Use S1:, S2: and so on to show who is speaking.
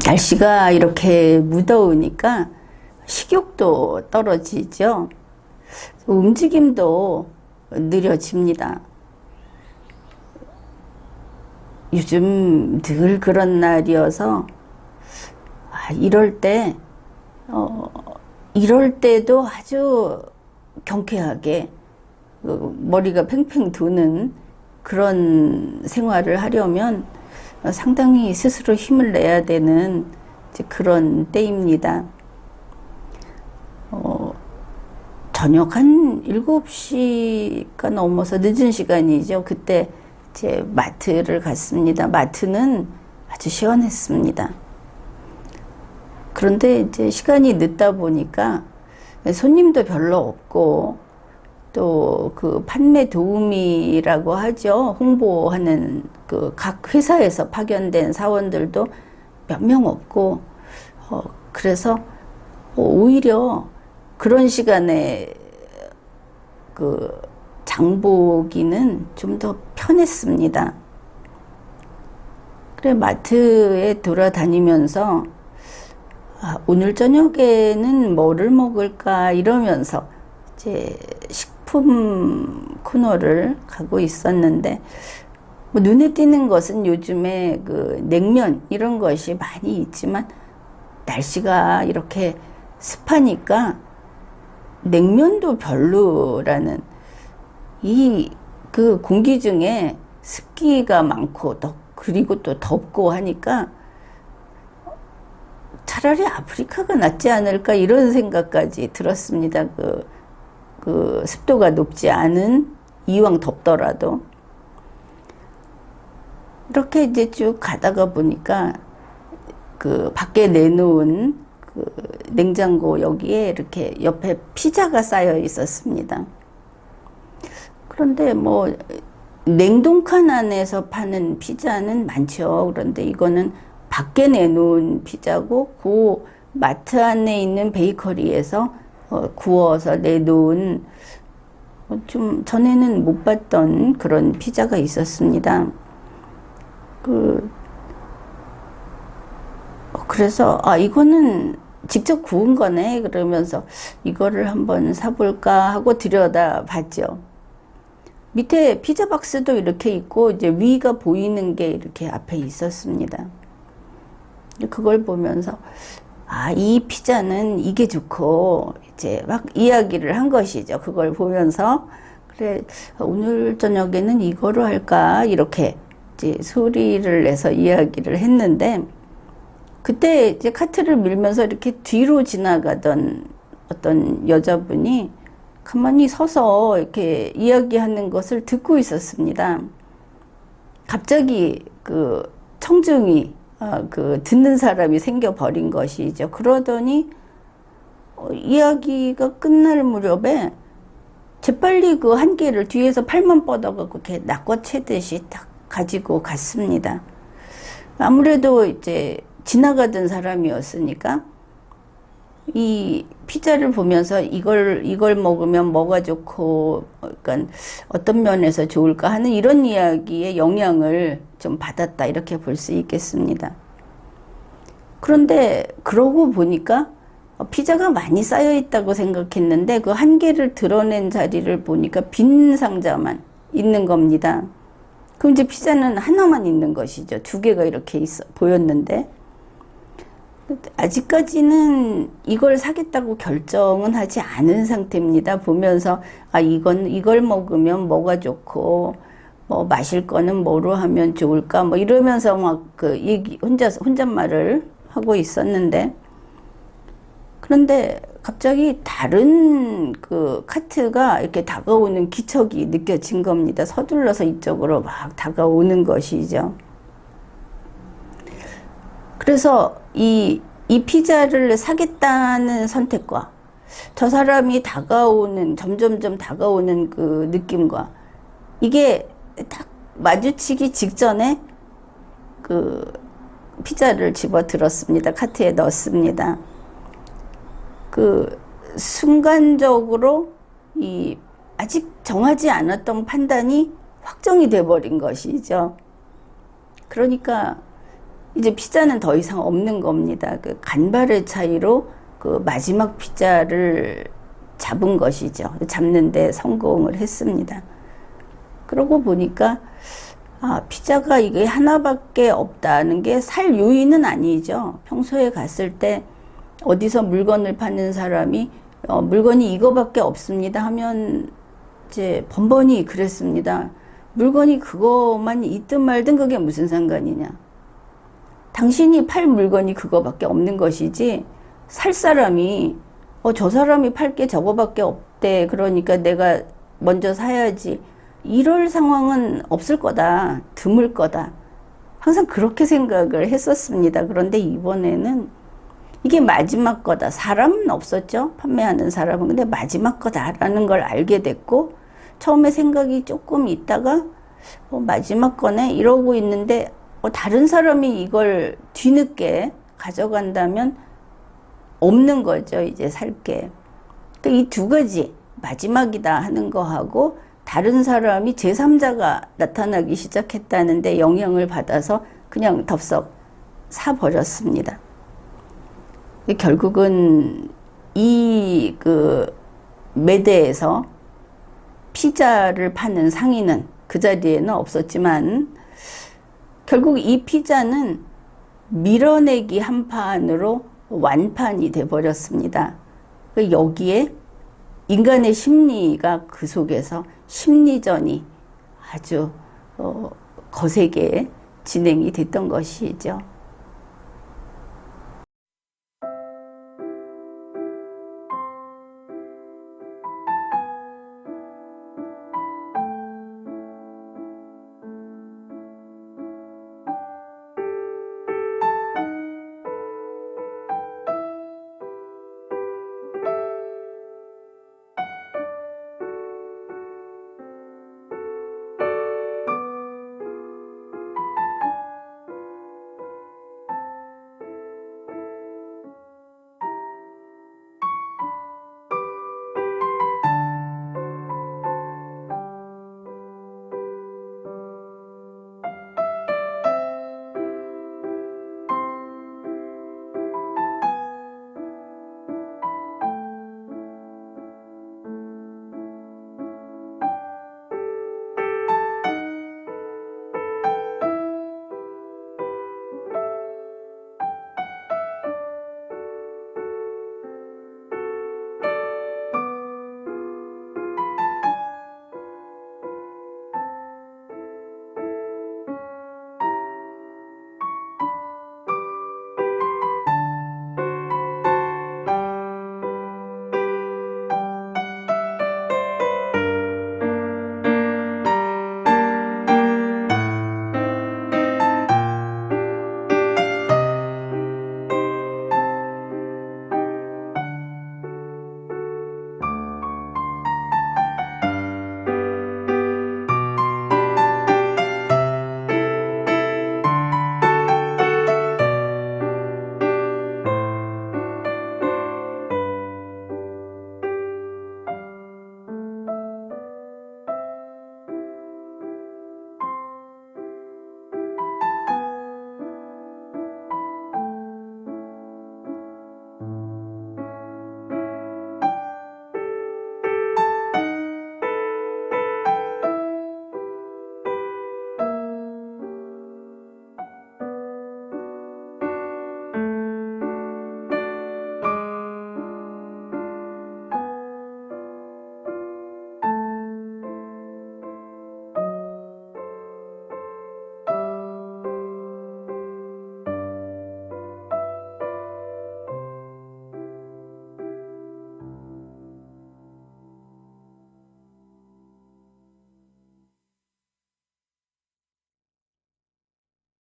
S1: 날씨가 이렇게 무더우니까 식욕도 떨어지죠. 움직임도 느려집니다. 요즘 늘 그런 날이어서 이럴 때도 아주 경쾌하게 머리가 팽팽 도는 그런 생활을 하려면 상당히 스스로 힘을 내야 되는 그런 때입니다. 저녁 한 7시가 넘어서 늦은 시간이죠. 그때 이제 마트를 갔습니다. 마트는 아주 시원했습니다. 그런데 이제 시간이 늦다 보니까 손님도 별로 없고 또 그 판매 도우미라고 하죠. 홍보하는 그 각 회사에서 파견된 사원들도 몇 명 없고 그래서 오히려 그런 시간에 그 장보기는 좀 더 편했습니다. 그래 마트에 돌아다니면서 오늘 저녁에는 뭐를 먹을까 이러면서 이제 식품 코너를 가고 있었는데 눈에 띄는 것은 요즘에 그 냉면 이런 것이 많이 있지만 날씨가 이렇게 습하니까 냉면도 별로라는 그 공기 중에 습기가 많고 그리고 또 덥고 하니까 차라리 아프리카가 낫지 않을까 이런 생각까지 들었습니다. 그 습도가 높지 않은 이왕 덥더라도 이렇게 이제 쭉 가다가 보니까 그 밖에 내놓은 그 냉장고 여기에 이렇게 옆에 피자가 쌓여 있었습니다. 그런데 뭐 냉동칸 안에서 파는 피자는 많죠. 그런데 이거는 밖에 내놓은 피자고 그 마트 안에 있는 베이커리에서 구워서 내놓은 좀 전에는 못 봤던 그런 피자가 있었습니다. 그래서 이거는 직접 구운 거네 그러면서 이거를 한번 사볼까 하고 들여다 봤죠. 밑에 피자 박스도 이렇게 있고 이제 위가 보이는 게 이렇게 앞에 있었습니다. 그걸 보면서 이 피자는 이게 좋고 이제 막 이야기를 한 것이죠. 그걸 보면서 그래 오늘 저녁에는 이거로 할까 이렇게 이제 소리를 내서 이야기를 했는데 그때 이제 카트를 밀면서 이렇게 뒤로 지나가던 어떤 여자분이 가만히 서서 이렇게 이야기하는 것을 듣고 있었습니다. 갑자기 그 청중이 그 듣는 사람이 생겨버린 것이죠. 그러더니 이야기가 끝날 무렵에 재빨리 그 한 개를 뒤에서 팔만 뻗어갖고 이렇게 낚아채듯이 딱 가지고 갔습니다. 아무래도 이제 지나가던 사람이었으니까 이 피자를 보면서 이걸 먹으면 뭐가 좋고 그러니까 어떤 면에서 좋을까 하는 이런 이야기에 영향을 좀 받았다 이렇게 볼 수 있겠습니다. 그런데 그러고 보니까 피자가 많이 쌓여 있다고 생각했는데 그 한 개를 드러낸 자리를 보니까 빈 상자만 있는 겁니다. 그럼 이제 피자는 하나만 있는 것이죠. 두 개가 이렇게 보였는데 아직까지는 이걸 사겠다고 결정은 하지 않은 상태입니다. 보면서 이걸 먹으면 뭐가 좋고 뭐 마실 거는 뭐로 하면 좋을까 뭐 이러면서 막 그 얘기 혼잣말을 하고 있었는데 그런데 갑자기 다른 그 카트가 이렇게 다가오는 기척이 느껴진 겁니다. 서둘러서 이쪽으로 막 다가오는 것이죠. 그래서 이 피자를 사겠다는 선택과 저 사람이 점점점 다가오는 그 느낌과 이게 딱 마주치기 직전에 그 피자를 집어 들었습니다. 카트에 넣었습니다. 그 순간적으로 이 아직 정하지 않았던 판단이 확정이 돼버린 것이죠. 그러니까 이제 피자는 더 이상 없는 겁니다. 그 간발의 차이로 그 마지막 피자를 잡은 것이죠. 잡는데 성공을 했습니다. 그러고 보니까 피자가 이게 하나밖에 없다는 게 살 요인은 아니죠. 평소에 갔을 때 어디서 물건을 파는 사람이 물건이 이거밖에 없습니다 하면 이제 번번이 그랬습니다. 물건이 그것만 있든 말든 그게 무슨 상관이냐. 당신이 팔 물건이 그거밖에 없는 것이지 살 사람이 저 사람이 팔 게 저거밖에 없대. 그러니까 내가 먼저 사야지. 이럴 상황은 없을 거다. 드물 거다. 항상 그렇게 생각을 했었습니다. 그런데 이번에는 이게 마지막 거다. 사람은 없었죠. 판매하는 사람은. 근데 마지막 거다라는 걸 알게 됐고 처음에 생각이 조금 있다가 마지막 거네 이러고 있는데 다른 사람이 이걸 뒤늦게 가져간다면 없는 거죠. 이제 살 게. 그러니까 이 두 가지 마지막이다 하는 거하고 다른 사람이 제3자가 나타나기 시작했다는데 영향을 받아서 그냥 덥석 사버렸습니다. 결국은 이 매대에서 피자를 파는 상인은 그 자리에는 없었지만 결국 이 피자는 밀어내기 한 판으로 완판이 돼버렸습니다. 여기에 인간의 심리가 그 속에서 심리전이 아주 거세게 진행이 됐던 것이죠.